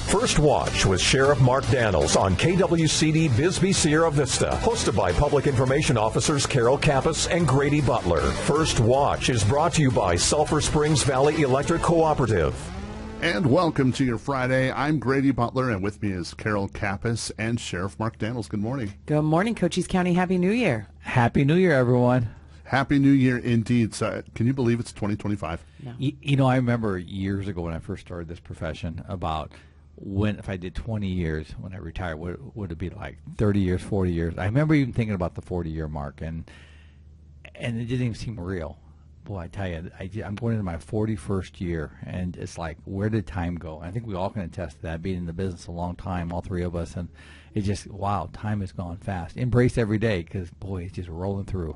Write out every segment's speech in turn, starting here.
First Watch with Sheriff Mark Daniels on KWCD Bisbee Sierra Vista, hosted by Public Information Officers Carol Kappas and Grady Butler. First Watch is brought to you by Sulphur Springs Valley Electric Cooperative. And welcome to your Friday. I'm Grady Butler, and with me is Carol Kappas and Sheriff Mark Daniels. Good morning. Good morning, Cochise County. Happy New Year. Happy New Year, everyone. Happy New Year indeed. So, can you believe it's 2025? No. You know, I remember years ago when I first started this profession about if I did 20 years when I retired, what would it be like? 30 years, 40 years? I remember even thinking about the 40-year mark, and it didn't even seem real. Boy, I tell you, I'm going into my 41st year, and it's like, where did time go? I think we all can attest to that, being in the business a long time, all three of us, and it just, wow, time has gone fast. Embrace every day, because, boy, it's just rolling through.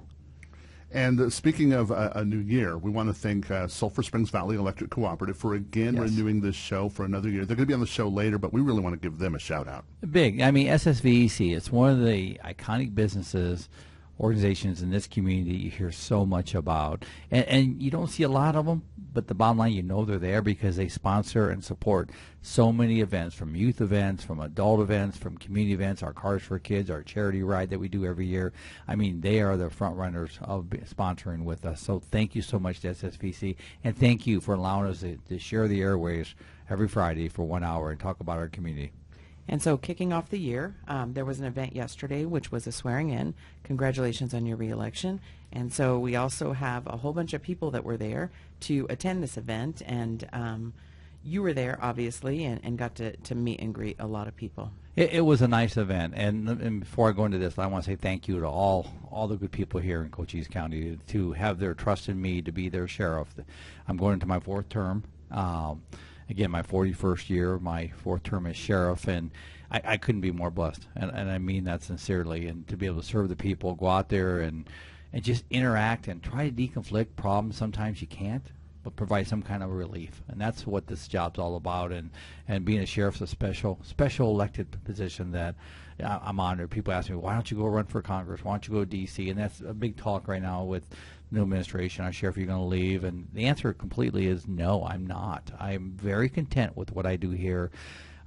And speaking of a new year, we want to thank Sulphur Springs Valley Electric Cooperative for again renewing this show for another year. They're going to be on the show later, but we really want to give them a shout out. Big. I mean, SSVEC, it's one of the iconic businesses, organizations in this community you hear so much about. And you don't see a lot of them, but the bottom line, you know they're there because they sponsor and support so many events, from youth events, from adult events, from community events, our Cars for Kids, our charity ride that we do every year. I mean, they are the front runners of sponsoring with us. So thank you so much to SSVC, and thank you for allowing us to share the airwaves every Friday for 1 hour and talk about our community. And so kicking off the year, there was an event yesterday, which was a swearing in. Congratulations on your reelection. And so we also have a whole bunch of people that were there to attend this event. And you were there, obviously, and got to meet and greet a lot of people. It was a nice event. And before I go into this, I want to say thank you to all the good people here in Cochise County to have their trust in me to be their sheriff. I'm going into my fourth term. Again, my 41st year, my fourth term as sheriff, and I couldn't be more blessed, and I mean that sincerely. And to be able to serve the people, go out there and just interact and try to deconflict problems. Sometimes you can't, but provide some kind of relief, and that's what this job's all about. And being a sheriff's a special elected position that I'm honored. People ask me, why don't you go run for Congress? Why don't you go to D.C.? And that's a big talk right now with new administration. Our sheriff, you're going to leave? And the answer completely is no, I'm not. I'm very content with what I do here.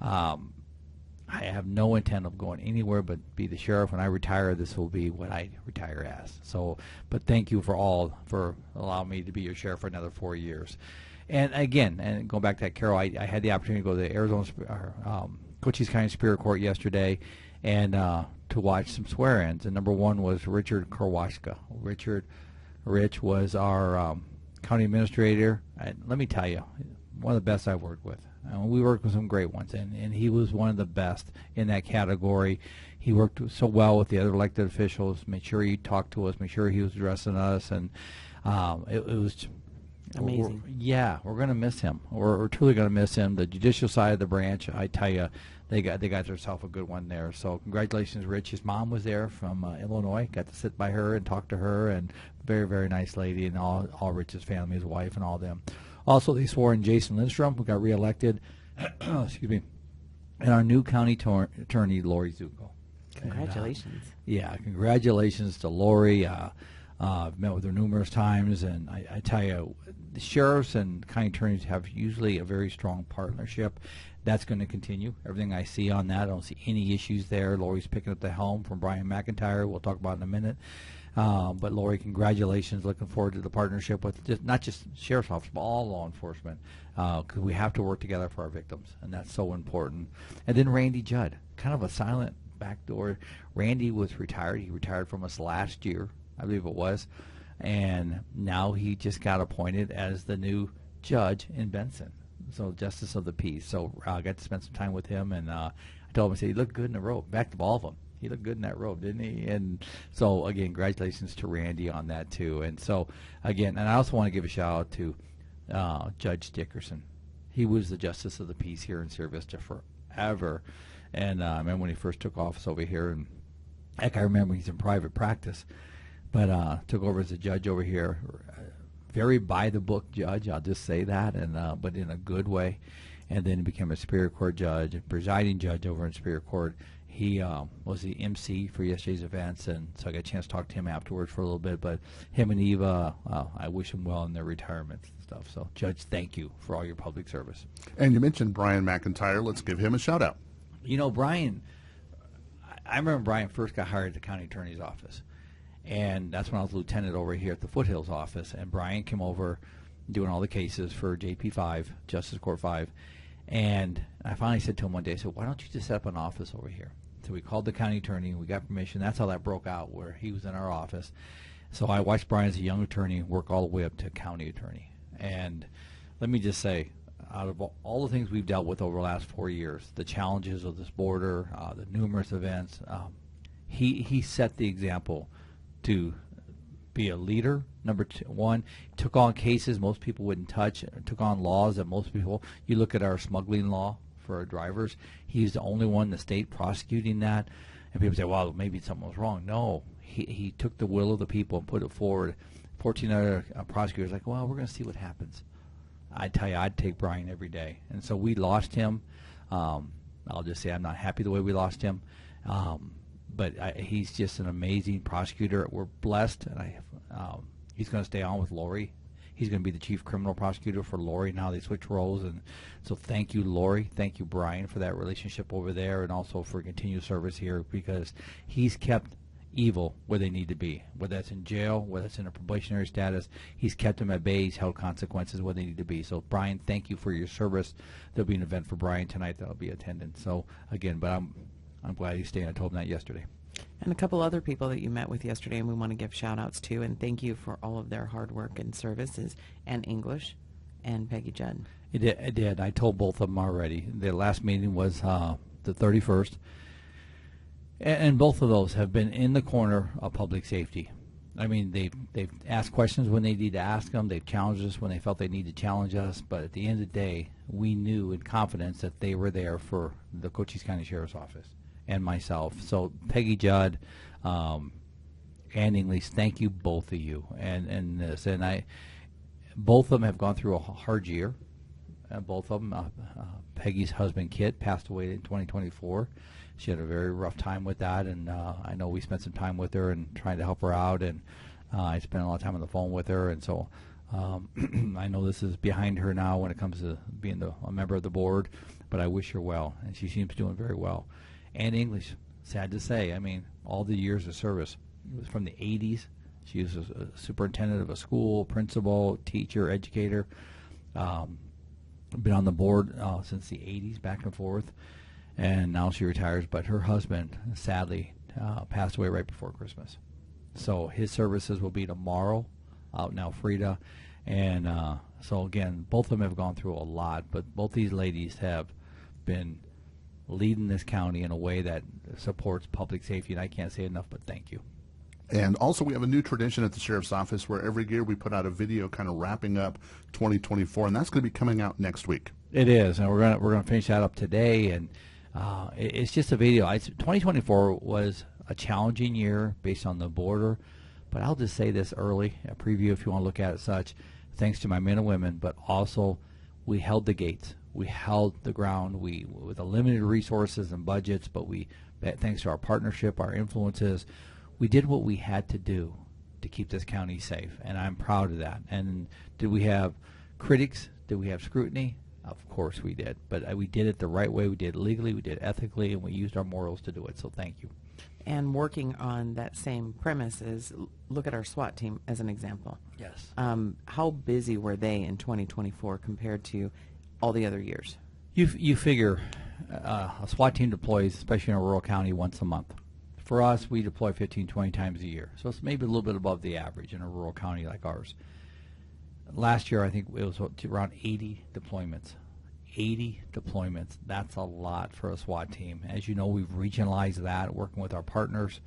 I have no intent of going anywhere but be the sheriff. When I retire, this will be what I retire as. So, but thank you for allowing me to be your sheriff for another 4 years. And again, and going back to that, Carol, I had the opportunity to go to the Arizona Cochise County Superior Court yesterday and to watch some swear-ins. And number one was Richard Korwashka. Rich was our county administrator. Let me tell you, one of the best I've worked with. We worked with some great ones, and he was one of the best in that category. He worked so well with the other elected officials, made sure he talked to us, made sure he was addressing us, and it was amazing. We're going to miss him. We're truly going to miss him. The judicial side of the branch, I tell you, they got themselves a good one there. So congratulations, Rich. His mom was there from Illinois. Got to sit by her and talk to her, and very, very nice lady, and all Rich's family, his wife, and all them. Also, they swore in Jason Lindstrom, who got reelected. Excuse me. And our new county attorney, Lori Zuko. Congratulations. Congratulations to Lori. I've met with her numerous times, and I tell you, the sheriffs and county attorneys have usually a very strong partnership. That's going to continue. Everything I see on that, I don't see any issues there. Lori's picking up the helm from Brian McIntyre. We'll talk about it in a minute. But Lori, congratulations. Looking forward to the partnership with not just sheriff's office, but all law enforcement, because we have to work together for our victims, and that's so important. And then Randy Judd, kind of a silent backdoor. Randy was retired. He retired from us last year, I believe it was, and now he just got appointed as the new judge in Benson, so Justice of the Peace. So I got to spend some time with him, and I told him, I said, he looked good in the robe. Back to all of them. He looked good in that robe, didn't he? And so, again, congratulations to Randy on that, too. And so, again, and I also want to give a shout-out to Judge Dickerson. He was the Justice of the Peace here in Sierra Vista forever. And I remember when he first took office over here, and heck, I remember he's in private practice, but took over as a judge over here. Very by-the-book judge, I'll just say that, and but in a good way. And then he became a Superior Court judge, presiding judge over in Superior Court. He was the MC for yesterday's events, and so I got a chance to talk to him afterwards for a little bit. But him and Eva, I wish them well in their retirements and stuff. So, Judge, thank you for all your public service. And you mentioned Brian McIntyre. Let's give him a shout-out. You know, Brian, I remember Brian first got hired at the county attorney's office, and that's when I was lieutenant over here at the Foothills office, and Brian came over doing all the cases for JP 5, Justice Court 5, and I finally said to him one day, I said, why don't you just set up an office over here? So we called the county attorney, we got permission. That's how that broke out, where he was in our office. So I watched Brian as a young attorney work all the way up to county attorney. And let me just say, out of all the things we've dealt with over the last 4 years, the challenges of this border, the numerous events, he set the example to be a leader. Number one, took on cases most people wouldn't touch, took on laws that most people, you look at our smuggling law for our drivers, he's the only one in the state prosecuting that. And people say, well, maybe something was wrong. No, he took the will of the people and put it forward. 14 other prosecutors like, well, we're going to see what happens. I tell you, I'd take Brian every day. And so we lost him. I'll just say I'm not happy the way we lost him. But he's just an amazing prosecutor. We're blessed, and he's going to stay on with Lori. He's going to be the chief criminal prosecutor for Lori. Now they switch roles, and so thank you, Lori. Thank you, Brian, for that relationship over there, and also for continued service here, because he's kept evil where they need to be, whether that's in jail, whether that's in a probationary status. He's kept them at bay. He's held consequences where they need to be. So, Brian, thank you for your service. There'll be an event for Brian tonight that'll be attended. So, again, but I'm glad he's staying. I told him that yesterday. And a couple other people that you met with yesterday, and we want to give shout-outs to, and thank you for all of their hard work and services, Ann English and Peggy Judd. It did. I told both of them already. The last meeting was the 31st. And both of those have been in the corner of public safety. I mean, they've asked questions when they need to ask them. They've challenged us when they felt they need to challenge us. But at the end of the day, we knew in confidence that they were there for the Cochise County Sheriff's Office and myself. So Peggy Judd, Ann English, thank you, both of you. And this, and both of them have gone through a hard year. Both of them. Peggy's husband, Kit, passed away in 2024. She had a very rough time with that, and I know we spent some time with her and trying to help her out, and I spent a lot of time on the phone with her, and so I know this is behind her now when it comes to being a member of the board, but I wish her well, and she seems doing very well. Ann English, sad to say, I mean, all the years of service, it was from the 80s. She was a superintendent of a school, principal, teacher, educator, been on the board since the 80s, back and forth. And now she retires, but her husband, sadly, passed away right before Christmas. So his services will be tomorrow out in Elfrida. And so, again, both of them have gone through a lot, but both these ladies have been leading this county in a way that supports public safety, and I can't say enough but thank you. And also, we have a new tradition at the Sheriff's Office where every year we put out a video kind of wrapping up 2024, and that's going to be coming out next week. It is, and we're gonna finish that up today, and it's just a video. 2024 was a challenging year based on the border, but I'll just say this early, a preview if you want to look at it such, thanks to my men and women, but also we held the gates. We held the ground. We, with the limited resources and budgets, but thanks to our partnership, our influences, we did what we had to do to keep this county safe, and I'm proud of that. And did we have critics? Did we have scrutiny? Of course we did, but we did it the right way. We did it legally, we did it ethically, and we used our morals to do it, so thank you. And working on that same premise is, look at our SWAT team as an example. Yes. How busy were they in 2024 compared to all the other years? You figure a SWAT team deploys, especially in a rural county, once a month. For us, we deploy 15, 20 times a year, so it's maybe a little bit above the average in a rural county like ours. Last year, I think it was around 80 deployments. 80 deployments. That's a lot for a SWAT team. As you know, we've regionalized that, working with our partners,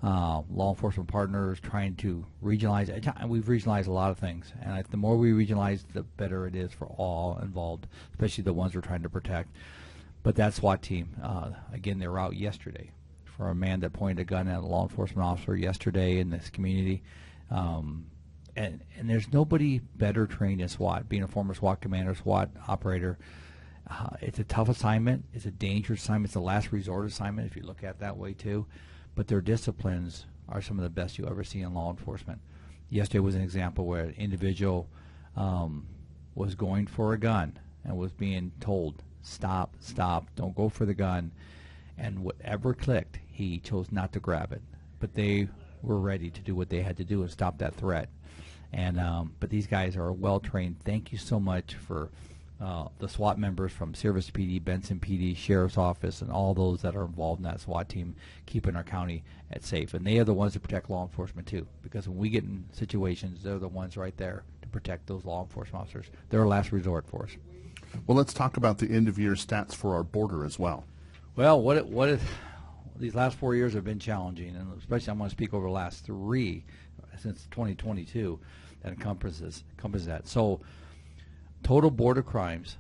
law enforcement partners, trying to regionalize. We've regionalized a lot of things, and the more we regionalize, the better it is for all involved, especially the ones we're trying to protect. But that SWAT team, again, they were out yesterday for a man that pointed a gun at a law enforcement officer yesterday in this community. And there's nobody better trained in SWAT, being a former SWAT commander, SWAT operator. It's a tough assignment. It's a dangerous assignment. It's a last resort assignment if you look at it that way too. But their disciplines are some of the best you ever see in law enforcement. Yesterday was an example where an individual was going for a gun and was being told, stop, don't go for the gun. And whatever clicked, he chose not to grab it. But they were ready to do what they had to do and stop that threat. And but these guys are well trained. Thank you so much for the SWAT members from Service PD, Benson PD, Sheriff's Office, and all those that are involved in that SWAT team keeping our county safe. And they are the ones that protect law enforcement too, because when we get in situations, they're the ones right there to protect those law enforcement officers. They're a last resort for us. Well, let's talk about the end-of-year stats for our border as well. Well, these last 4 years have been challenging, and especially I'm going to speak over the last 3 since 2022 that encompasses that. So total border crimes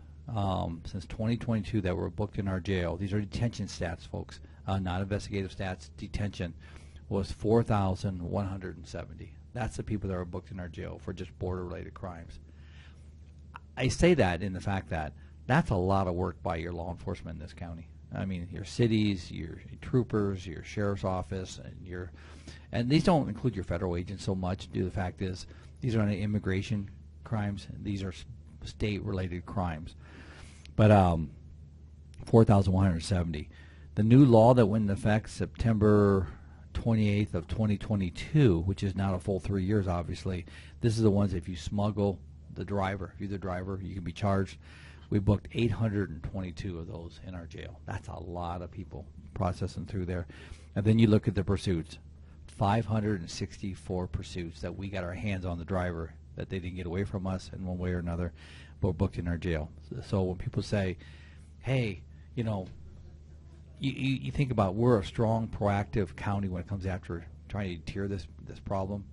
since 2022 that were booked in our jail, these are detention stats, folks, not investigative stats, detention, was 4,170. That's the people that are booked in our jail for just border-related crimes. I say that in the fact that that's a lot of work by your law enforcement in this county. I mean, your cities, your troopers, your sheriff's office, and these don't include your federal agents so much. The fact is, these are not immigration crimes. These are state-related crimes. But 4,170. The new law that went into effect September 28th of 2022, which is not a full 3 years, obviously. This is the ones if you smuggle the driver, if you're the driver, you can be charged. We booked 822 of those in our jail. That's a lot of people processing through there. And then you look at the pursuits, 564 pursuits that we got our hands on the driver that they didn't get away from us in one way or another, but were booked in our jail. So when people say, hey, you know, you think about we're a strong, proactive county when it comes after trying to deter this problem,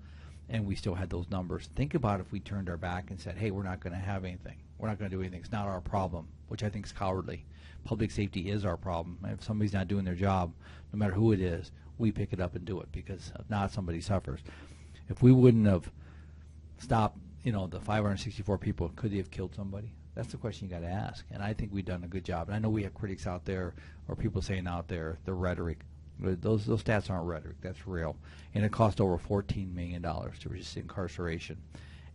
and we still had those numbers. Think about if we turned our back and said, hey, we're not going to have anything. We're not going to do anything. It's not our problem, which I think is cowardly. Public safety is our problem. If somebody's not doing their job, no matter who it is, we pick it up and do it, because if not, somebody suffers. If we wouldn't have stopped, you know, the 564 people, could they have killed somebody? That's the question you got to ask. And I think we've done a good job. And I know we have critics out there, or people saying out there, the rhetoric. Those stats aren't rhetoric. That's real. And it cost over $14 million to reduce incarceration.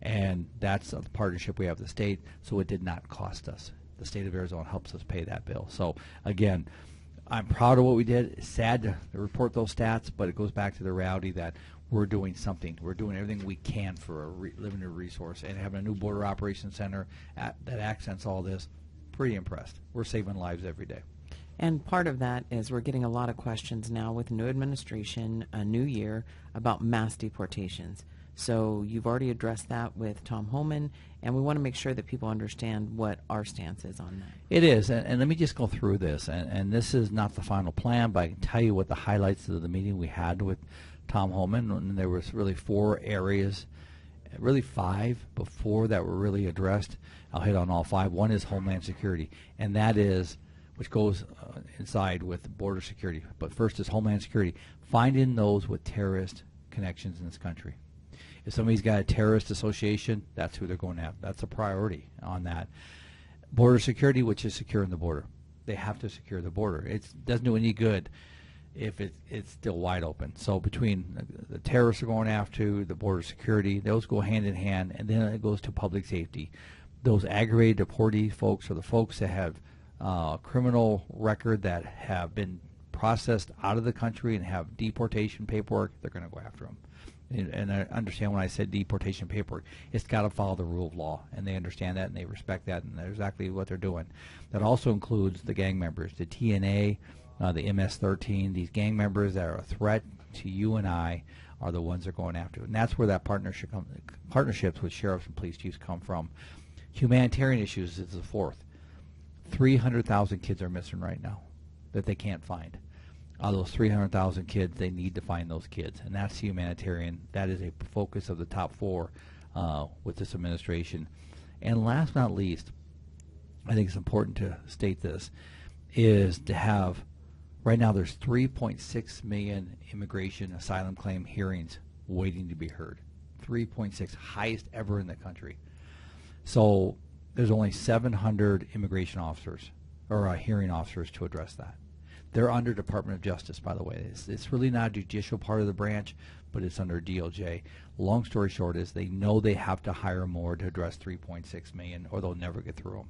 And that's a partnership we have with the state, so it did not cost us. The state of Arizona helps us pay that bill. So, again, I'm proud of what we did. It's sad to report those stats, but it goes back to the reality that we're doing something. We're doing everything we can for a limited resource. And having a new border operations center that accents all this, pretty impressed. We're saving lives every day. And part of that is we're getting a lot of questions now with new administration, a new year, about mass deportations. So you've already addressed that with Tom Homan, and we want to make sure that people understand what our stance is on that. It is, and let me just go through this. And this is not the final plan, but I can tell you what the highlights of the meeting we had with Tom Homan. And there was really 4 areas, really 5 before that were really addressed. I'll hit on all 5. One is Homeland Security, and that is, which goes inside with border security. But first is Homeland Security, finding those with terrorist connections in this country. If somebody's got a terrorist association, that's who they're going after. That's a priority on that. Border security, which is securing the border. They have to secure the border. It doesn't do any good if it's still wide open. So between the terrorists are going after, the border security, those go hand in hand, and then it goes to public safety. Those aggravated deportee folks, or the folks that have criminal record that have been processed out of the country and have deportation paperwork, they're going to go after them. And I understand when I said deportation paperwork, it's got to follow the rule of law, and they understand that and they respect that, and that's exactly what they're doing. That also includes the gang members, the TNA, the MS-13. These gang members that are a threat to you and I are the ones they're going after, and that's where that partnerships with sheriffs and police chiefs come from. Humanitarian issues is the 4th. 300,000 kids are missing right now that they can't find. Out of those 300,000 kids, they need to find those kids, and that's humanitarian. That is a focus of the top 4 with this administration. And last but not least, I think it's important to state this, is to have, right now there's 3.6 million immigration asylum claim hearings waiting to be heard. 3.6, highest ever in the country. So there's only 700 immigration officers or hearing officers to address that. They're under Department of Justice, by the way. It's really not a judicial part of the branch, but it's under DOJ. Long story short is they know they have to hire more to address 3.6 million, or they'll never get through them.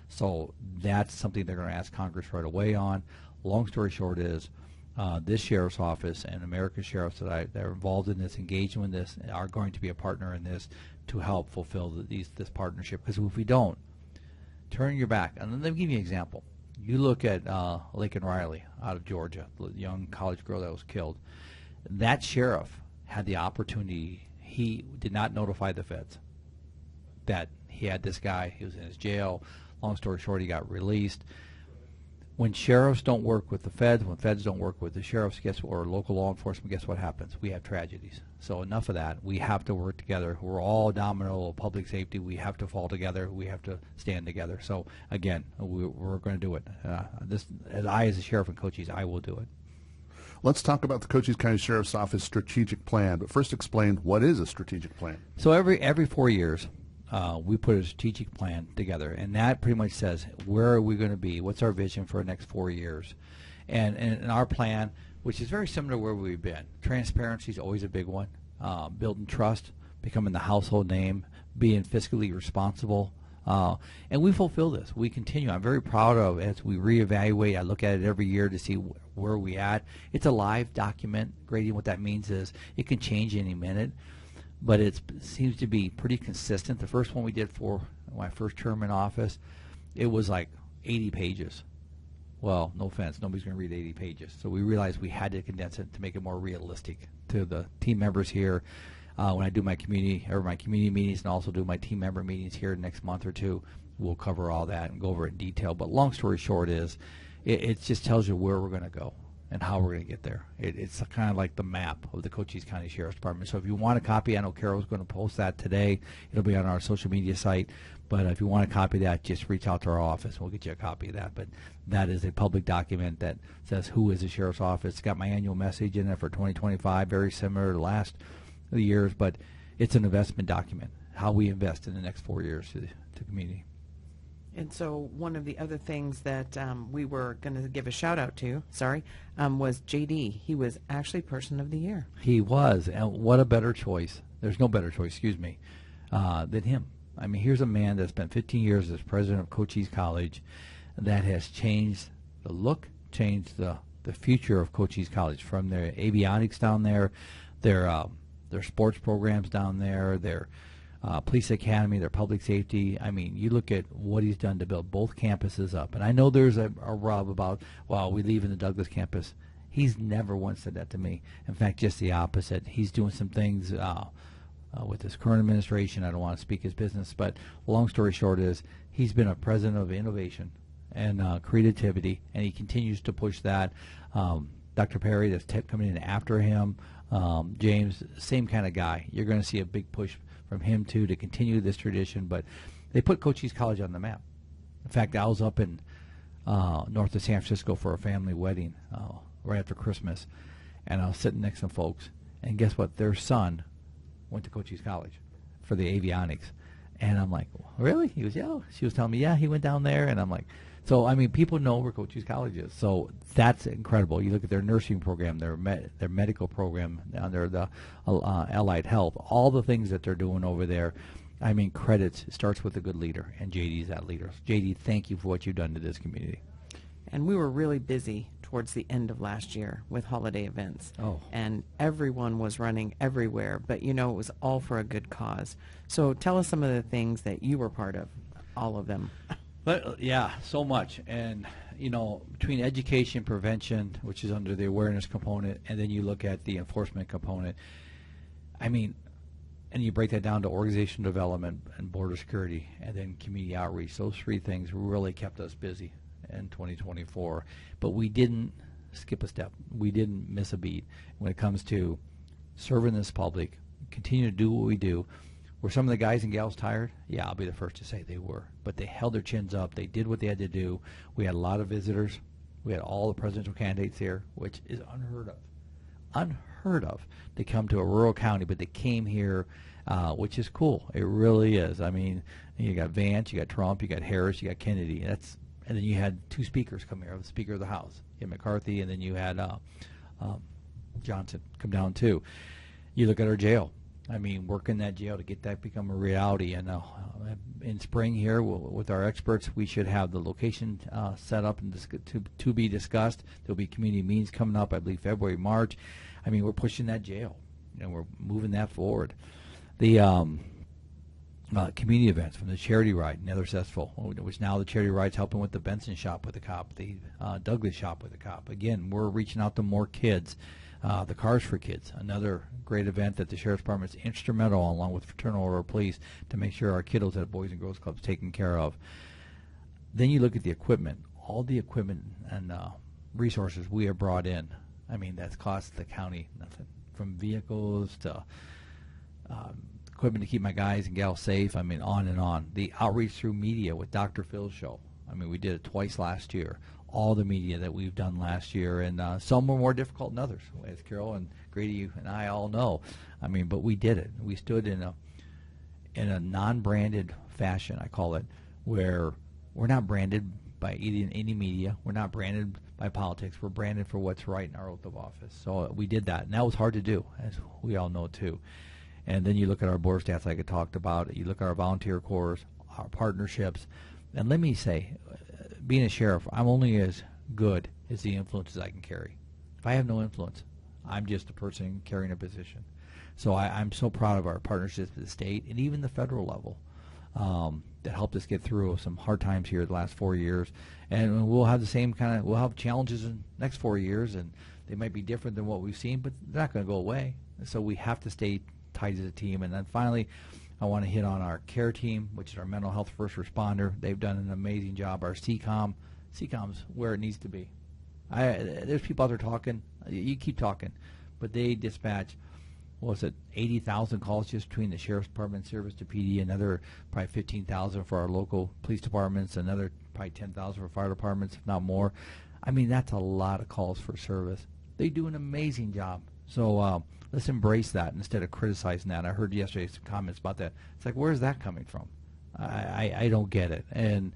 So that's something they're going to ask Congress right away on. Long story short is this sheriff's office and American sheriffs that are involved in this, engaged in this, are going to be a partner in this to help fulfill this partnership. Because if we don't, turn your back. And let me give you an example. You look at Laken Riley out of Georgia, the young college girl that was killed. That sheriff had the opportunity. He did not notify the feds that he had this guy. He was in his jail. Long story short, he got released. When sheriffs don't work with the feds, when feds don't work with the sheriffs, or local law enforcement, guess what happens? We have tragedies. So enough of that. We have to work together. We're all domino of public safety. We have to fall together. We have to stand together. So again, we're going to do it. As a sheriff in Cochise, I will do it. Let's talk about the Cochise County Sheriff's Office strategic plan. But first, explain what is a strategic plan. So every 4 years, we put a strategic plan together, and that pretty much says where are we going to be, what's our vision for the next 4 years, and our plan, which is very similar to where we've been. Transparency is always a big one. Building trust, becoming the household name, being fiscally responsible, and we fulfill this. We continue. I'm very proud of as we reevaluate. I look at it every year to see where we at. It's a live document. Grading, what that means is it can change any minute. But it seems to be pretty consistent. The first one we did for my first term in office, it was like 80 pages. Well, no offense, nobody's going to read 80 pages. So we realized we had to condense it to make it more realistic to the team members here. When I do my community meetings and also do my team member meetings here next month or two, we'll cover all that and go over it in detail. But long story short is, it just tells you where we're going to go and how we're going to get there. It's kind of like the map of the Cochise County Sheriff's Department. So if you want a copy, I know Carol's going to post that today. It'll be on our social media site. But if you want a copy of that, just reach out to our office. We'll get you a copy of that. But that is a public document that says who is the Sheriff's Office. It's got my annual message in it for 2025, very similar to last years. But it's an investment document, how we invest in the next 4 years to the community. And so one of the other things that we were going to give a shout out to, was JD. He was actually Person of the Year. He was, and what a better choice. There's no better choice, than him. I mean, here's a man that spent 15 years as president of Cochise College that has changed the look, changed the future of Cochise College, from their avionics down there, their sports programs down there, their police academy, their public safety. I mean, you look at what he's done to build both campuses up. And I know there's a rub about, well, we leave in the Douglas campus. He's never once said that to me. In fact, just the opposite. He's doing some things with his current administration. I don't want to speak his business, but long story short is he's been a president of innovation and creativity, and he continues to push that. Dr. Perry, that's coming in after him, James, same kind of guy. You're going to see a big push from him too to continue this tradition. But they put Cochise College on the map. In fact, I was up in north of San Francisco for a family wedding right after Christmas, and I was sitting next to some folks, and guess what? Their son went to Cochise College for the avionics, and I'm like, really? He was, yeah. She was telling me, yeah, he went down there, and I'm like, so I mean, people know where Cochise College is, so that's incredible. You look at their nursing program, their medical program under the Allied Health, all the things that they're doing over there. I mean, credits starts with a good leader, and JD's that leader. JD, thank you for what you've done to this community. And we were really busy towards the end of last year with holiday events. Oh. And everyone was running everywhere, but it was all for a good cause. So tell us some of the things that you were part of, all of them. But yeah, so much. And, between education, prevention, which is under the awareness component, and then you look at the enforcement component, I mean, and you break that down to organizational development and border security and then community outreach. Those three things really kept us busy in 2024. But we didn't skip a step. We didn't miss a beat when it comes to serving this public, continue to do what we do. Were some of the guys and gals tired? Yeah, I'll be the first to say they were. But they held their chins up. They did what they had to do. We had a lot of visitors. We had all the presidential candidates here, which is unheard of. heard of to come to a rural county, but they came here, which is cool. It really is. I mean, you got Vance, you got Trump, you got Harris, you got Kennedy. And then you had two speakers come here, the Speaker of the House, McCarthy, and then you had Johnson come down too. You look at our jail. I mean, work in that jail to get that become a reality. And in spring here, with our experts, we should have the location set up and to be discussed. There'll be community meetings coming up, I believe, February, March. I mean, we're pushing that jail, and we're moving that forward. The community events from the charity ride, another successful, which now the charity ride's helping with the Benson shop with the cop, the Douglas shop with the cop. Again, we're reaching out to more kids. The Cars for Kids, another great event that the Sheriff's Department is instrumental, along with Fraternal Order of Police, to make sure our kiddos at Boys and Girls Clubs taken care of. Then you look at the equipment, all the equipment and resources we have brought in. I mean, that's cost the county nothing, from vehicles to equipment to keep my guys and gals safe. I mean, on and on. The outreach through media with Dr. Phil's show. I mean, we did it twice last year. All the media that we've done last year, and some were more difficult than others, as Carol and Grady and I all know. I mean, but we did it. We stood in a non-branded fashion, I call it, where we're not branded by any media. We're not branded by politics. We're branded for what's right in our oath of office. So we did that, and that was hard to do, as we all know too. And then you look at our board stats, like I talked about. You look at our volunteer corps, our partnerships, and let me say, being a sheriff, I'm only as good as the influences I can carry. If I have no influence, I'm just a person carrying a position. So I'm so proud of our partnerships with the state and even the federal level that helped us get through some hard times here the last 4 years. And we'll have the same we'll have challenges in the next 4 years, and they might be different than what we've seen, but they're not going to go away. So we have to stay tight as a team. And then finally, I want to hit on our care team, which is our mental health first responder. They've done an amazing job. Our CCOM's where it needs to be. There's people out there talking. You keep talking. But they dispatch, 80,000 calls just between the Sheriff's Department service to PD, another probably 15,000 for our local police departments, another probably 10,000 for fire departments, if not more. I mean, that's a lot of calls for service. They do an amazing job. So let's embrace that instead of criticizing that. I heard yesterday some comments about that. It's like, where's that coming from? I don't get it. And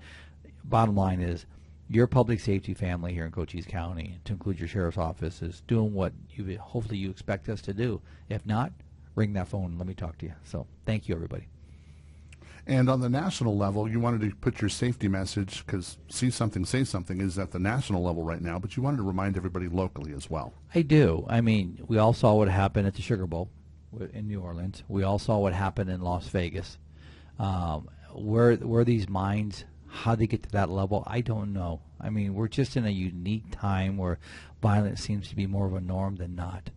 bottom line is, your public safety family here in Cochise County, to include your sheriff's office, is doing what hopefully you expect us to do. If not, ring that phone and let me talk to you. So thank you, everybody. And on the national level, you wanted to put your safety message, because See Something, Say Something is at the national level right now, but you wanted to remind everybody locally as well. I do. I mean, we all saw what happened at the Sugar Bowl in New Orleans. We all saw what happened in Las Vegas. Where these minds, how they get to that level, I don't know. I mean, we're just in a unique time where violence seems to be more of a norm than not.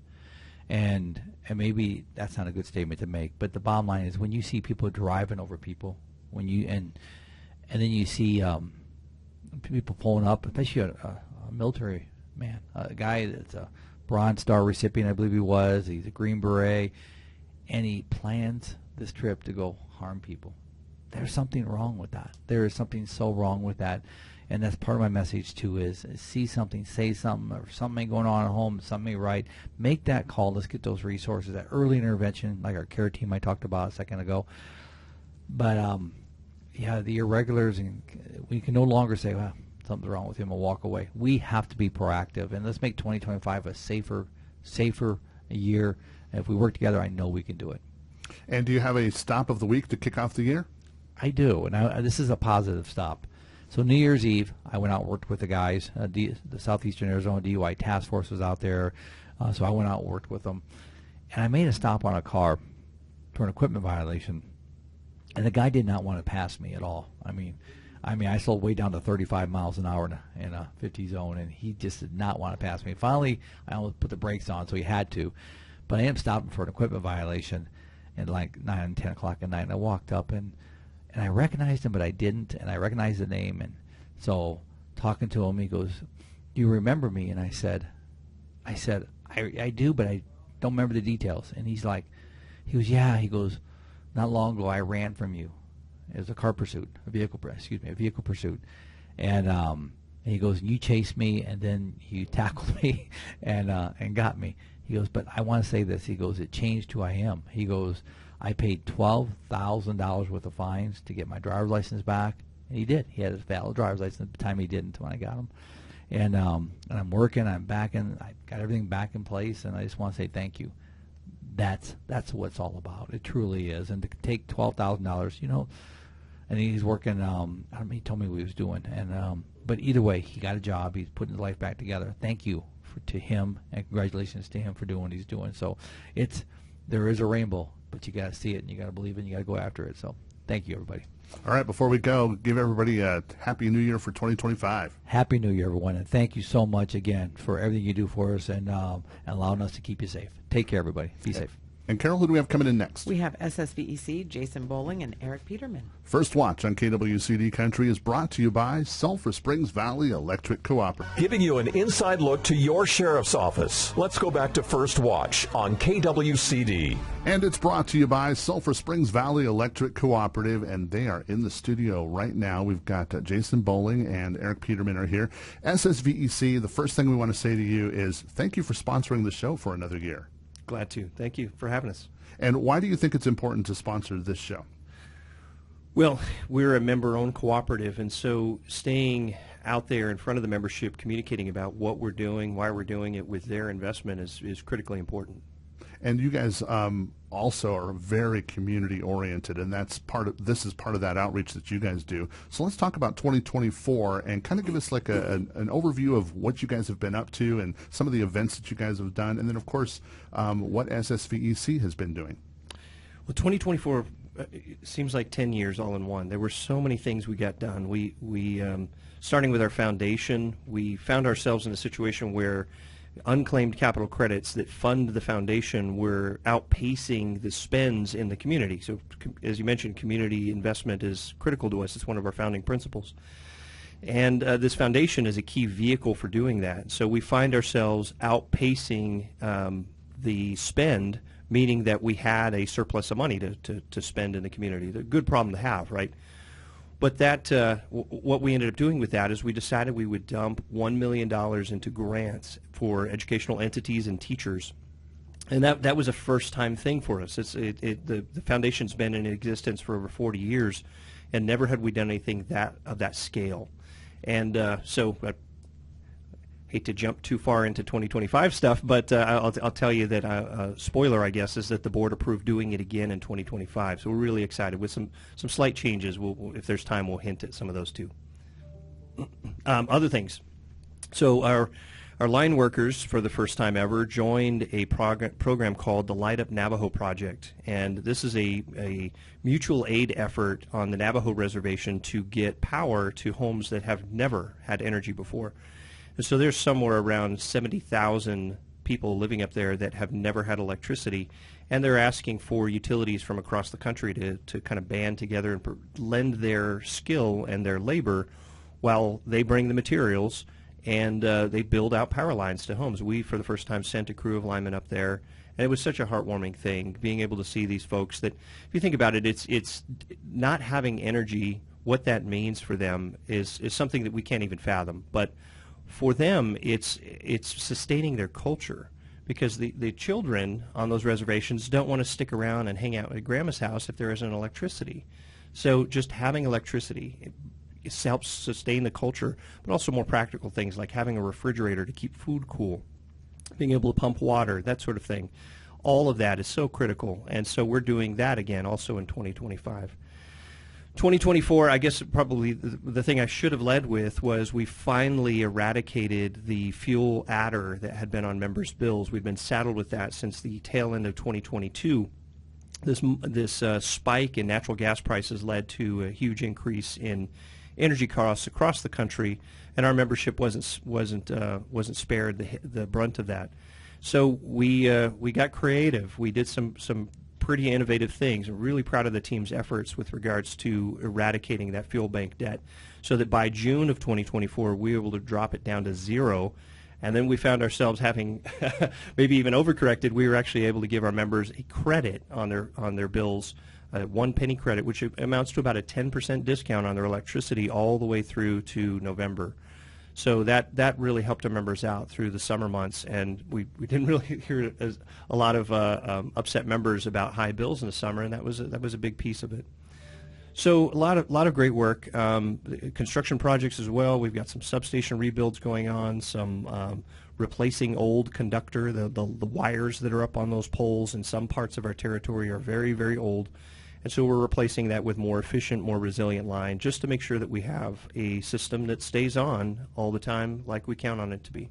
And maybe that's not a good statement to make, but the bottom line is, when you see people driving over people, and then you see people pulling up, especially a military man, a guy that's a Bronze Star recipient, I believe he was. He's a Green Beret, and he plans this trip to go harm people. There's something wrong with that. There is something so wrong with that. And that's part of my message, too, is see something, say something, or something ain't going on at home, something ain't right. Make that call. Let's get those resources, that early intervention, like our care team I talked about a second ago. But, the irregulars, and we can no longer say, well, something's wrong with him, I'll walk away. We have to be proactive, and let's make 2025 a safer year. And if we work together, I know we can do it. And do you have a stop of the week to kick off the year? I do, and this is a positive stop. So New Year's Eve, I went out and worked with the guys. The Southeastern Arizona DUI Task Force was out there, so I went out and worked with them. And I made a stop on a car for an equipment violation, and the guy did not want to pass me at all. I mean, I slowed way down to 35 miles an hour in a 50 zone, and he just did not want to pass me. Finally, I almost put the brakes on, so he had to. But I ended up stopping for an equipment violation at like 9, 10 o'clock at night, and I walked up, and I recognized him, but I didn't, and I recognized the name. And so talking to him, he goes, "Do you remember me?" And I said, I do, but I don't remember the details. And he goes, "Yeah." He goes, "Not long ago, I ran from you. It was a vehicle pursuit. And he goes, "You chased me, and then you tackled me and got me." He goes, but I want to say this. He goes, it changed who I am. He goes, I paid $12,000 worth of fines to get my driver's license back. And he did. He had his valid driver's license at the time. He didn't when I got him. And I'm working. I got everything back in place. And I just want to say thank you. That's what it's all about. It truly is. And to take $12,000, you know, and he's working. I don't know, he told me what he was doing. And but either way, he got a job. He's putting his life back together. Thank you to him, and congratulations to him for doing what he's doing. So there is a rainbow, but you got to see it, and you got to believe it, and you got to go after it. So thank you, everybody. All right, before we go, give everybody a Happy New Year for 2025. Happy New Year, everyone, and thank you so much again for everything you do for us and allowing us to keep you safe. Take care, everybody. Be safe. And Carol, who do we have coming in next? We have SSVEC, Jason Bowling, and Eric Peterman. First Watch on KWCD Country is brought to you by Sulphur Springs Valley Electric Cooperative. Giving you an inside look to your sheriff's office. Let's go back to First Watch on KWCD. And it's brought to you by Sulphur Springs Valley Electric Cooperative, and they are in the studio right now. We've got Jason Bowling and Eric Peterman are here. SSVEC, the first thing we want to say to you is thank you for sponsoring the show for another year. Glad to. Thank you for having us. And why do you think it's important to sponsor this show? Well, we're a member-owned cooperative, and so staying out there in front of the membership, communicating about what we're doing, why we're doing it with their investment is critically important. And you guys also are very community-oriented, and this is part of that outreach that you guys do. So let's talk about 2024 and kind of give us like an overview of what you guys have been up to and some of the events that you guys have done, and then, of course, what SSVEC has been doing. Well, 2024 seems like 10 years all in one. There were so many things we got done. We starting with our foundation, we found ourselves in a situation where unclaimed capital credits that fund the foundation were outpacing the spends in the community. So, as you mentioned, community investment is critical to us. It's one of our founding principles. And this foundation is a key vehicle for doing that. So we find ourselves outpacing the spend, meaning that we had a surplus of money to spend in the community. A good problem to have, right? But what we ended up doing with that is we decided we would dump $1 million into grants for educational entities and teachers. And that was a first-time thing for us. The foundation's been in existence for over 40 years, and never had we done anything of that scale. And so I hate to jump too far into 2025 stuff, but I'll tell you that spoiler, I guess, is that the board approved doing it again in 2025. So we're really excited with some slight changes. If there's time, we'll hint at some of those too. Other things. So our line workers, for the first time ever, joined a program called the Light Up Navajo Project, and this is a mutual aid effort on the Navajo reservation to get power to homes that have never had energy before. And so there's somewhere around 70,000 people living up there that have never had electricity, and they're asking for utilities from across the country to kind of band together and lend their skill and their labor while they bring the materials and they build out power lines to homes. We, for the first time, sent a crew of linemen up there, and it was such a heartwarming thing, being able to see these folks that, if you think about it, it's not having energy, what that means for them is something that we can't even fathom. But for them, it's sustaining their culture, because the children on those reservations don't want to stick around and hang out at grandma's house if there isn't electricity. So just having electricity, it helps sustain the culture, but also more practical things like having a refrigerator to keep food cool, being able to pump water, that sort of thing. All of that is so critical, and so we're doing that again also in 2025. 2024, I guess probably the thing I should have led with was we finally eradicated the fuel adder that had been on members' bills. We've been saddled with that since the tail end of 2022. This spike in natural gas prices led to a huge increase in energy costs across the country, and our membership wasn't spared the brunt of that. So we got creative. We did some pretty innovative things. I'm really proud of the team's efforts with regards to eradicating that fuel bank debt, so that by June of 2024 we were able to drop it down to zero. And then we found ourselves having maybe even overcorrected. We were actually able to give our members a credit on their bills, 1 penny credit, which amounts to about a 10% discount on their electricity all the way through to November. So that really helped our members out through the summer months, and we didn't really hear a lot of upset members about high bills in the summer, and that was a big piece of it. So a lot of great work, construction projects as well. We've got some substation rebuilds going on, some replacing old conductor. The wires that are up on those poles in some parts of our territory are very, very old. And so we're replacing that with more efficient, more resilient line, just to make sure that we have a system that stays on all the time like we count on it to be.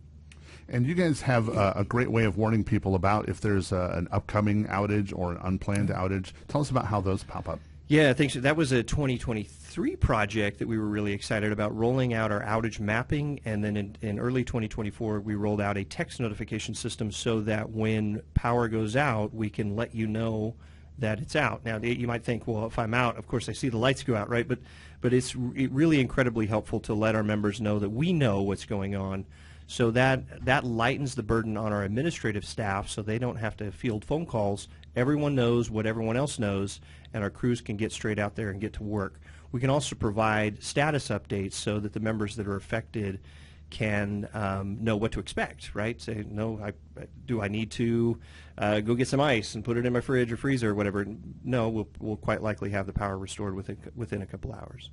And you guys have a great way of warning people about if there's an upcoming outage or an unplanned outage. Tell us about how those pop up. Yeah, thanks. That was a 2023 project that we were really excited about, rolling out our outage mapping, and then in early 2024 we rolled out a text notification system so that when power goes out, we can let you know that it's out. Now, you might think, well, if I'm out, of course I see the lights go out, right? But it's really incredibly helpful to let our members know that we know what's going on, so that lightens the burden on our administrative staff so they don't have to field phone calls. Everyone knows what everyone else knows, and our crews can get straight out there and get to work. We can also provide status updates so that the members that are affected can know what to expect, right? Say, no, do I need to go get some ice and put it in my fridge or freezer or whatever? No, we'll quite likely have the power restored within a couple hours.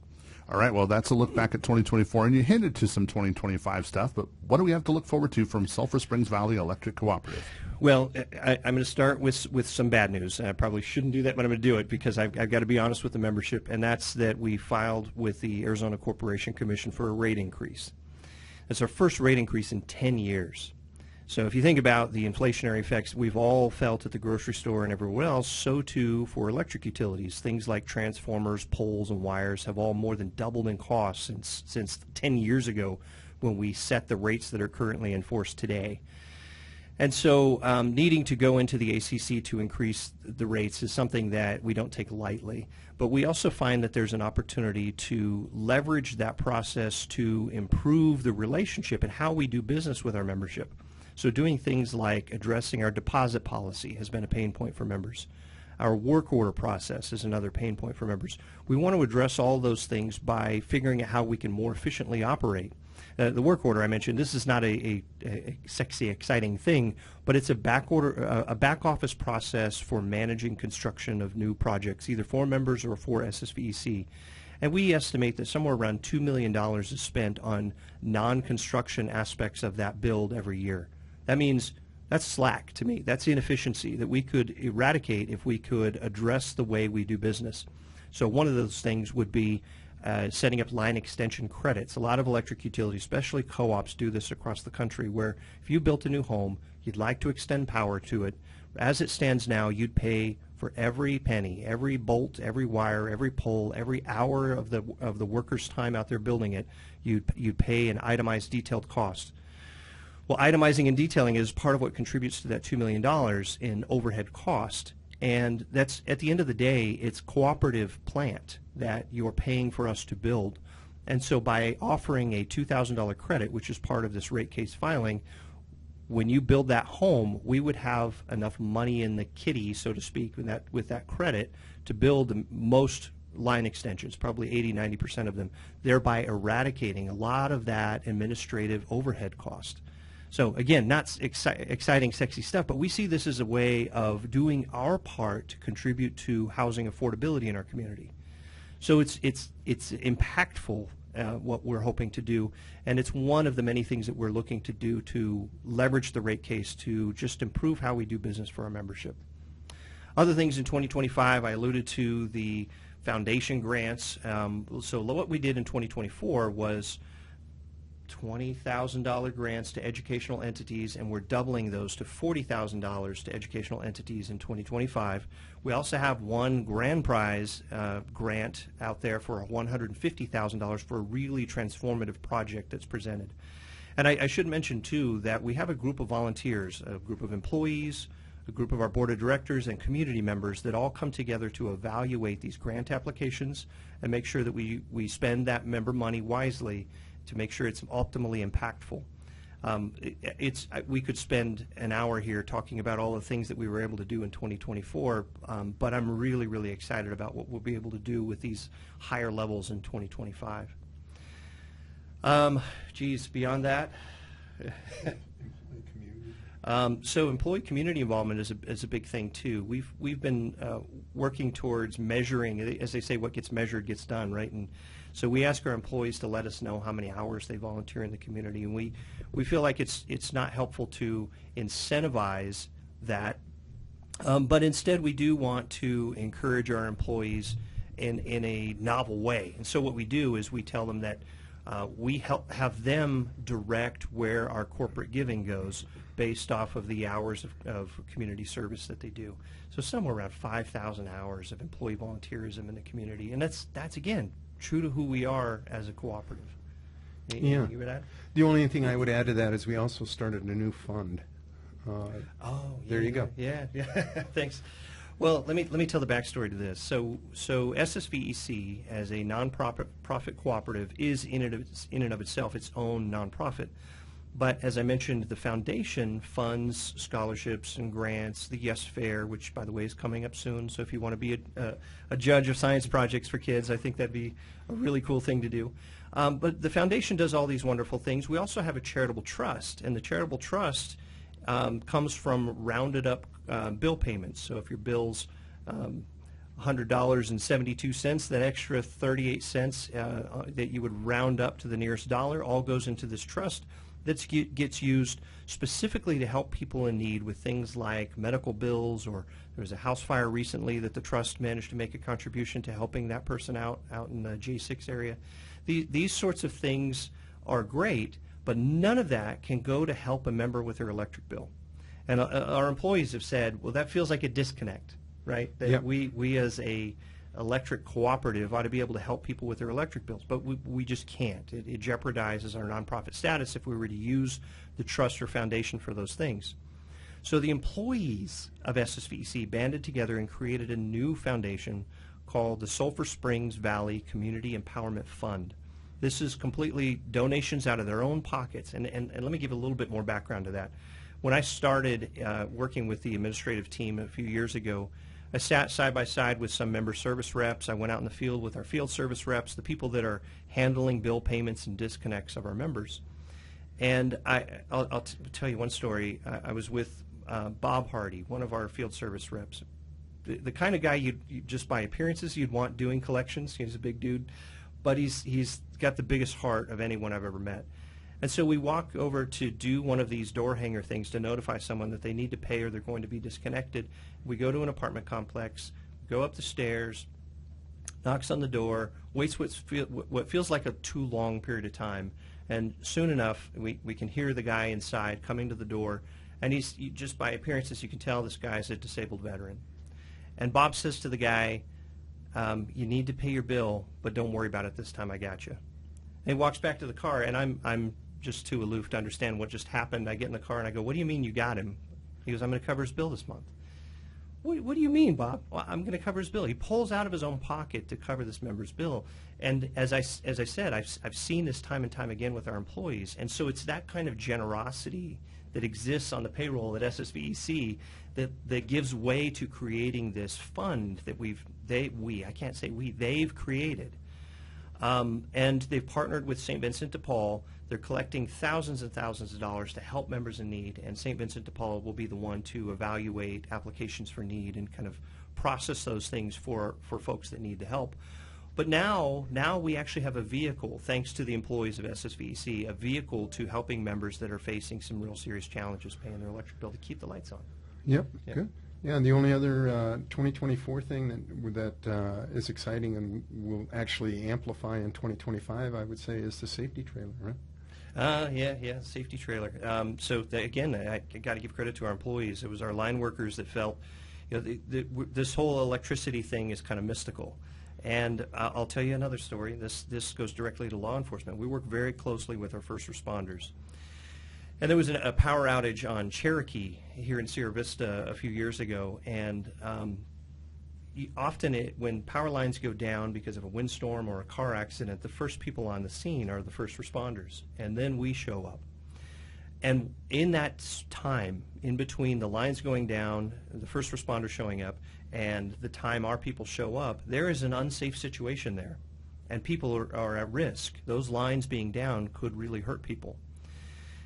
All right, well, that's a look back at 2024, and you hinted to some 2025 stuff, but what do we have to look forward to from Sulphur Springs Valley Electric Cooperative? Well, I'm going to start with some bad news. I probably shouldn't do that, but I'm going to do it because I've got to be honest with the membership, and that's that we filed with the Arizona Corporation Commission for a rate increase. It's our first rate increase in 10 years. So if you think about the inflationary effects we've all felt at the grocery store and everywhere else, so too for electric utilities. Things like transformers, poles, and wires have all more than doubled in cost since 10 years ago when we set the rates that are currently in force today. And so needing to go into the ACC to increase the rates is something that we don't take lightly. But we also find that there's an opportunity to leverage that process to improve the relationship and how we do business with our membership. So doing things like addressing our deposit policy has been a pain point for members. Our work order process is another pain point for members. We want to address all those things by figuring out how we can more efficiently operate. The work order I mentioned, this is not a sexy, exciting thing, but it's a back office process for managing construction of new projects, either for members or for SSVEC. And we estimate that somewhere around $2 million is spent on non-construction aspects of that build every year. That means that's slack to me. That's inefficiency that we could eradicate if we could address the way we do business. So one of those things would be setting up line extension credits. A lot of electric utilities, especially co-ops, do this across the country, where if you built a new home, you'd like to extend power to it. As it stands now, you'd pay for every penny, every bolt, every wire, every pole, every hour of the worker's time out there building it. You'd pay an itemized, detailed cost. Well, itemizing and detailing is part of what contributes to that $2 million in overhead cost. And that's, at the end of the day, it's cooperative plant that you're paying for us to build. And so by offering a $2,000 credit, which is part of this rate case filing, when you build that home, we would have enough money in the kitty, so to speak, with that credit to build the most line extensions, probably 80–90% of them, thereby eradicating a lot of that administrative overhead cost. So again, not exciting, sexy stuff, but we see this as a way of doing our part to contribute to housing affordability in our community. So it's impactful, what we're hoping to do, and it's one of the many things that we're looking to do to leverage the rate case to just improve how we do business for our membership. Other things in 2025, I alluded to the foundation grants. So what we did in 2024 was $20,000 grants to educational entities, and we're doubling those to $40,000 to educational entities in 2025. We also have one grand prize grant out there for $150,000 for a really transformative project that's presented. And I should mention, too, that we have a group of volunteers, a group of employees, a group of our board of directors and community members that all come together to evaluate these grant applications and make sure that we spend that member money wisely to make sure it's optimally impactful. We could spend an hour here talking about all the things that we were able to do in 2024, but I'm really, really excited about what we'll be able to do with these higher levels in 2025. Geez, beyond that. So employee community involvement is a big thing too. We've been working towards measuring, as they say, what gets measured gets done, right? And so we ask our employees to let us know how many hours they volunteer in the community, and we feel like it's not helpful to incentivize that, but instead we do want to encourage our employees in a novel way. And so what we do is we tell them that we have them direct where our corporate giving goes based off of the hours of community service that they do. So somewhere around 5,000 hours of employee volunteerism in the community, and that's again true to who we are as a cooperative. Yeah. You with that? The only thing I would add to that is we also started a new fund. There you go. Yeah, yeah. Thanks. Well, let me tell the backstory to this. So SSVEC, as a non-profit cooperative, is in and of itself its own nonprofit. But as I mentioned, the foundation funds scholarships and grants, the Yes Fair, which, by the way, is coming up soon. So if you want to be a judge of science projects for kids, I think that'd be a really cool thing to do. But the foundation does all these wonderful things. We also have a charitable trust, and the charitable trust comes from rounded up bill payments. So if your bill's $100.72, that extra 38 cents that you would round up to the nearest dollar all goes into this trust that gets used specifically to help people in need with things like medical bills, or there was a house fire recently that the trust managed to make a contribution to helping that person out in the J6 area. These sorts of things are great, but none of that can go to help a member with their electric bill. And our employees have said, well, that feels like a disconnect, right? That Yep. we as a electric cooperative ought to be able to help people with their electric bills, but we just can't. It jeopardizes our nonprofit status if we were to use the trust or foundation for those things. So the employees of SSVEC banded together and created a new foundation called the Sulphur Springs Valley Community Empowerment Fund. This is completely donations out of their own pockets, and let me give a little bit more background to that. When I started working with the administrative team a few years ago, I sat side by side with some member service reps. I went out in the field with our field service reps, the people that are handling bill payments and disconnects of our members. And I'll tell you one story. I was with Bob Hardy, one of our field service reps. The kind of guy you just by appearances you'd want doing collections. He's a big dude, but he's got the biggest heart of anyone I've ever met. And so we walk over to do one of these door hanger things to notify someone that they need to pay or they're going to be disconnected. We go to an apartment complex, go up the stairs, knocks on the door, waits what feels like a too long period of time, and soon enough we can hear the guy inside coming to the door, and he's just by appearances you can tell this guy's a disabled veteran. And Bob says to the guy, you need to pay your bill, but don't worry about it this time, I got you. And he walks back to the car, and I'm just too aloof to understand what just happened. I get in the car and I go, what do you mean you got him? He goes, I'm going to cover his bill this month. What do you mean, Bob? Well, I'm going to cover his bill. He pulls out of his own pocket to cover this member's bill. And as I said, I've seen this time and time again with our employees. And so it's that kind of generosity that exists on the payroll at SSVEC that gives way to creating this fund that they've created. And they've partnered with St. Vincent de Paul. They're collecting thousands and thousands of dollars to help members in need, and St. Vincent de Paul will be the one to evaluate applications for need and kind of process those things for folks that need the help. But now we actually have a vehicle, thanks to the employees of SSVEC, a vehicle to helping members that are facing some real serious challenges paying their electric bill to keep the lights on. Yep, Yeah. good. Yeah, and the only other 2024 thing that is exciting and will actually amplify in 2025, I would say, is the safety trailer, right? Yeah, safety trailer. Again, I got to give credit to our employees. It was our line workers that felt, this whole electricity thing is kind of mystical. And I'll tell you another story. This goes directly to law enforcement. We work very closely with our first responders. And there was a power outage on Cherokee here in Sierra Vista a few years ago, and often when power lines go down because of a windstorm or a car accident, the first people on the scene are the first responders, and then we show up. And in that time, in between the lines going down, the first responder showing up, and the time our people show up, there is an unsafe situation there. and people are at risk. Those lines being down could really hurt people.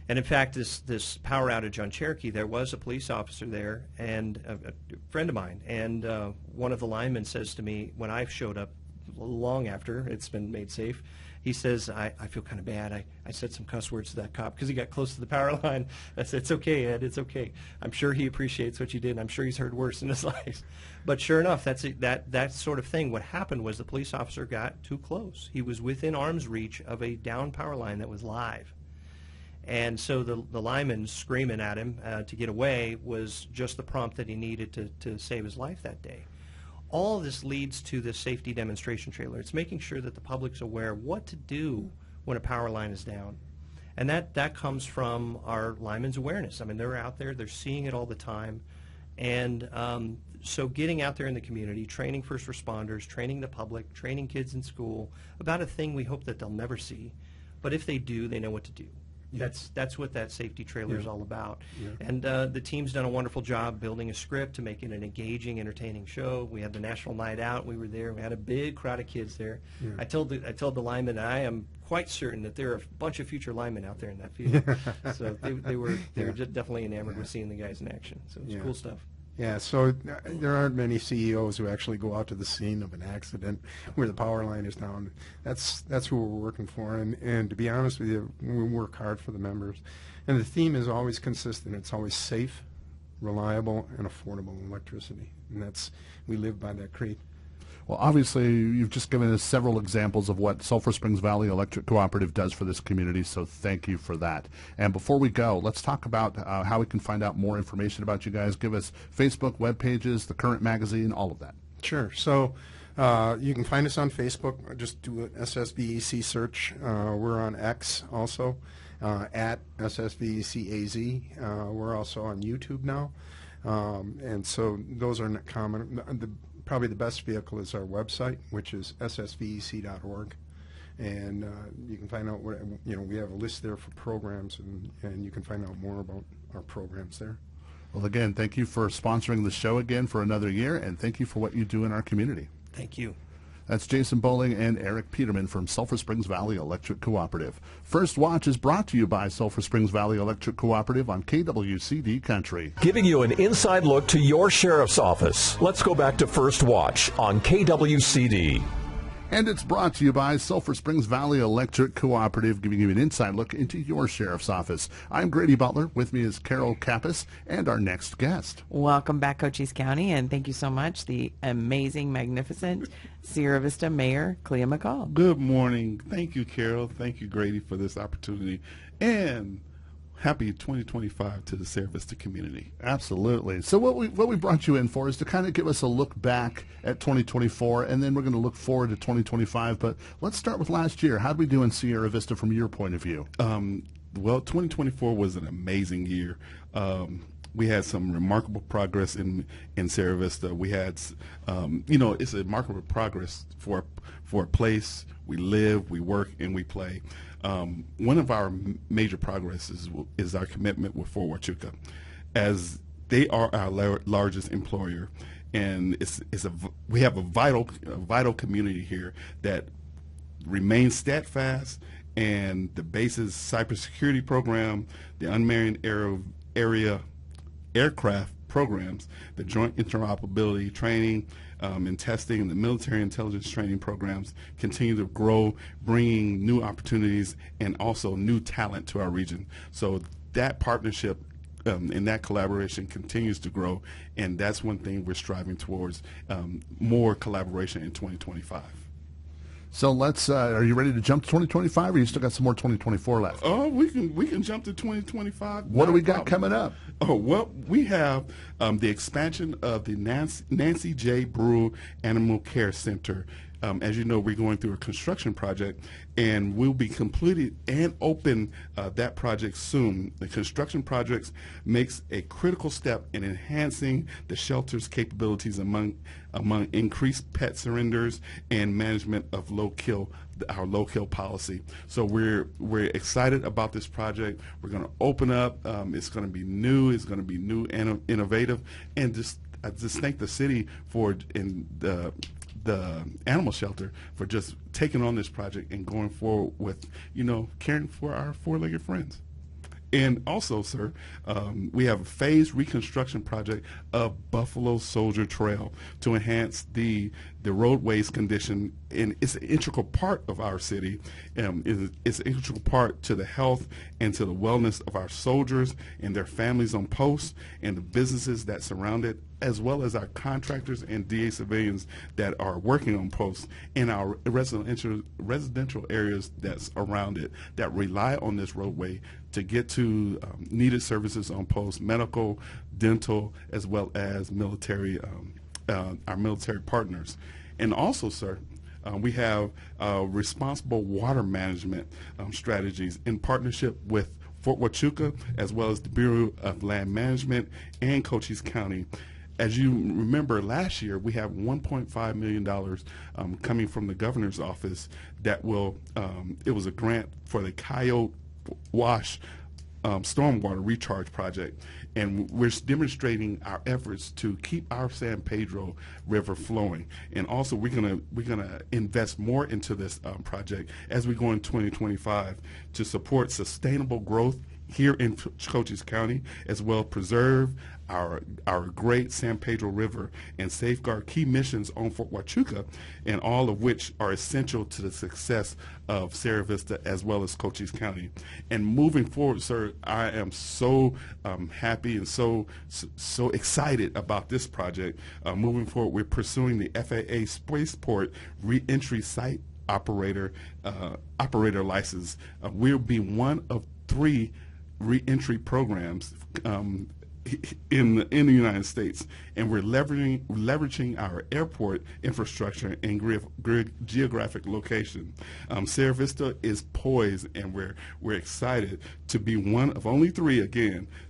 And in fact, this power outage on Cherokee, there was a police officer there and a friend of mine, and one of the linemen says to me when I showed up long after it's been made safe, he says, I feel kind of bad. I said some cuss words to that cop because he got close to the power line. I said, it's okay, Ed, it's okay. I'm sure he appreciates what you did, and I'm sure he's heard worse in his life. But sure enough, that sort of thing. What happened was the police officer got too close. He was within arm's reach of a down power line that was live. And so the lineman screaming at him to get away was just the prompt that he needed to save his life that day. All of this leads to the safety demonstration trailer. It's making sure that the public's aware of what to do when a power line is down. And that comes from our linemen's awareness. I mean, they're out there, they're seeing it all the time. And so getting out there in the community, training first responders, training the public, training kids in school about a thing we hope that they'll never see. But if they do, they know what to do. That's what that safety trailer is all about. And the team's done a wonderful job building a script to make it an engaging, entertaining show. We had the National Night Out. We were there. We had a big crowd of kids there. I told the linemen that I am quite certain that there are a bunch of future linemen out there in that field. So they were just definitely enamored with seeing the guys in action. So it's cool stuff. Yeah, so there aren't many CEOs who actually go out to the scene of an accident where the power line is down. That's who we're working for, and to be honest with you, we work hard for the members. And the theme is always consistent. It's always safe, reliable, and affordable electricity. And we live by that creed. Well, obviously, you've just given us several examples of what Sulphur Springs Valley Electric Cooperative does for this community, so thank you for that. And before we go, let's talk about how we can find out more information about you guys. Give us Facebook, web pages, the current magazine, all of that. Sure. So you can find us on Facebook. Just do an SSVEC search. We're on X also, at SSVECAZ. We're also on YouTube now. And so those are not common. Probably the best vehicle is our website, which is ssvec.org, and you can find out what we have a list there for programs, and you can find out more about our programs there. Well, again, thank you for sponsoring the show again for another year, and thank you for what you do in our community. Thank you. That's Jason Bowling and Eric Peterman from Sulphur Springs Valley Electric Cooperative. First Watch is brought to you by Sulphur Springs Valley Electric Cooperative on KWCD Country. Giving you an inside look to your sheriff's office. Let's go back to First Watch on KWCD. And it's brought to you by Sulphur Springs Valley Electric Cooperative, giving you an inside look into your sheriff's office. I'm Grady Butler. With me is Carol Kappas and our next guest. Welcome back, Cochise County, and thank you so much, the amazing, magnificent Sierra Vista Mayor, Clea McCall. Good morning. Thank you, Carol. Thank you, Grady, for this opportunity. And happy 2025 to the Sierra Vista community. Absolutely. So what we brought you in for is to kind of give us a look back at 2024, and then we're going to look forward to 2025. But let's start with last year. How did we do in Sierra Vista from your point of view? Well, 2024 was an amazing year. We had some remarkable progress in Sierra Vista. We had, it's a remarkable progress for a place. We live, we work, and we play. One of our major progress is our commitment with Fort Huachuca, as they are our largest employer, and we have a vital community here that remains steadfast. And the base's cybersecurity program, the unmanned area aircraft programs, the joint interoperability training and testing, and the military intelligence training programs continue to grow, bringing new opportunities and also new talent to our region. So that partnership and that collaboration continues to grow, and that's one thing we're striving towards, more collaboration in 2025. So let's. Are you ready to jump to 2025, or you still got some more 2024 left? Oh, we can jump to 2025. What do we got coming up? Oh, well, we have the expansion of the Nancy J. Brew Animal Care Center. As you know, we're going through a construction project, and we'll be completed and open that project soon. The construction projects makes a critical step in enhancing the shelter's capabilities among increased pet surrenders and management of our low-kill policy. So we're excited about this project. We're going to open up. It's going to be new. It's going to be new and innovative. And I just thank the city for the animal shelter for just taking on this project and going forward with, caring for our four-legged friends. And also, sir, we have a phased reconstruction project of Buffalo Soldier Trail to enhance the roadways condition, and it's an integral part of our city. It's an integral part to the health and to the wellness of our soldiers and their families on post and the businesses that surround it, as well as our contractors and DA civilians that are working on post in our residential areas that's around it that rely on this roadway to get to needed services on post, medical, dental, as well as military, our military partners. And also, sir, we have responsible water management strategies in partnership with Fort Huachuca, as well as the Bureau of Land Management and Cochise County. As you remember, last year we have $1.5 million coming from the governor's office that will, it was a grant for the Coyote Wash stormwater recharge project, and we're demonstrating our efforts to keep our San Pedro River flowing. And also we're gonna invest more into this project as we go in 2025 to support sustainable growth here in Cochise County, as well preserve our great San Pedro River and safeguard key missions on Fort Huachuca, and all of which are essential to the success of Sierra Vista as well as Cochise County. And moving forward, sir, I am so happy and so excited about this project. Moving forward, we're pursuing the FAA Spaceport Reentry Site Operator license. We'll be one of 3 reentry programs in the United States, and we're leveraging our airport infrastructure and geographic location. Sierra Vista is poised, and we're excited to be one of only 3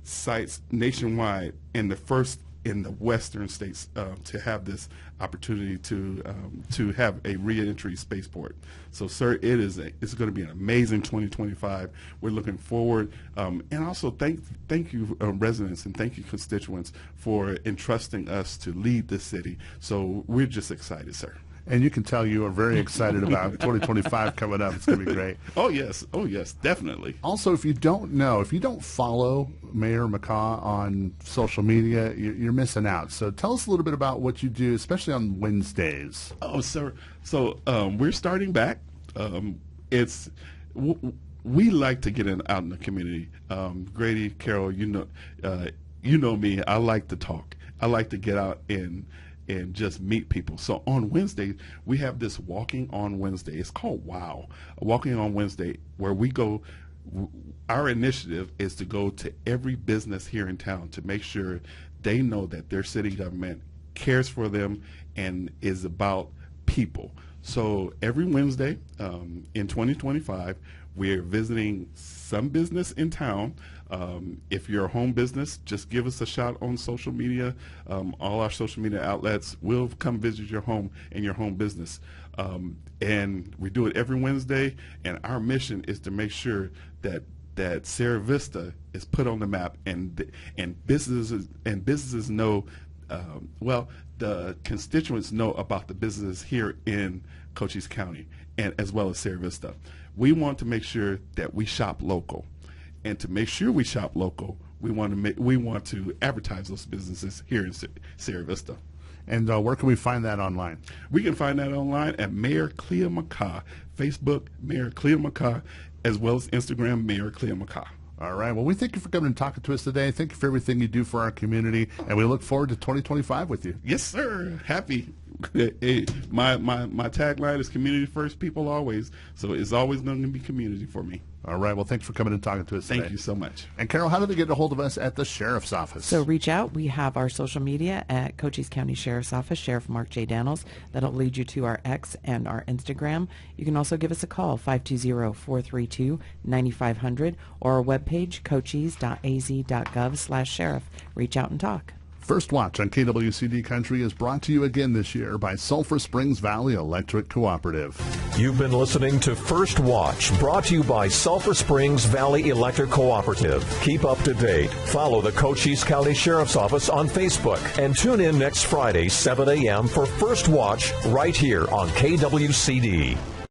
sites nationwide, and the first in the western states to have this opportunity to have a reentry spaceport. So, sir, it's going to be an amazing 2025. We're looking forward, and also thank you, residents, and thank you, constituents, for entrusting us to lead this city. So we're just excited, sir. And you can tell you are very excited about 2025 coming up. It's going to be great. Oh, yes, definitely. Also, if you don't follow Mayor McCaw on social media, you're missing out. So tell us a little bit about what you do, especially on Wednesdays. Oh, sir. So we're starting back. We like to get out in the community. Grady, Carol, you know me. I like to talk. I like to get out and just meet people. So on Wednesday, we have this Walking on Wednesday. It's called WOW, Walking on Wednesday, where we go. Our initiative is to go to every business here in town to make sure they know that their city government cares for them and is about people. So every Wednesday in 2025, we're visiting some business in town. If you're a home business, just give us a shout on social media. All our social media outlets will come visit your home and your home business. And we do it every Wednesday, and our mission is to make sure that Sierra Vista is put on the map, and businesses know, the constituents know about the businesses here in Cochise County, and as well as Sierra Vista. We want to make sure that we shop local. And to make sure we shop local, we want to advertise those businesses here in Sierra Vista. And where can we find that online? We can find that online at Mayor Clea McCaw, Facebook Mayor Clea McCaw, as well as Instagram Mayor Clea McCaw. All right. Well, we thank you for coming and talking to us today. Thank you for everything you do for our community, and we look forward to 2025 with you. Yes, sir. Happy. Hey, my tagline is community first, people always. So it's always going to be community for me. All right. Well, thanks for coming and talking to us today. Thank you so much. And Carol, how do they get a hold of us at the Sheriff's Office? So reach out. We have our social media at Cochise County Sheriff's Office, Sheriff Mark J. Daniels. That'll lead you to our X and our Instagram. You can also give us a call, 520-432-9500, or our webpage, cochise.az.gov/sheriff. Reach out and talk. First Watch on KWCD Country is brought to you again this year by Sulphur Springs Valley Electric Cooperative. You've been listening to First Watch, brought to you by Sulphur Springs Valley Electric Cooperative. Keep up to date. Follow the Cochise County Sheriff's Office on Facebook and tune in next Friday, 7 a.m. for First Watch right here on KWCD.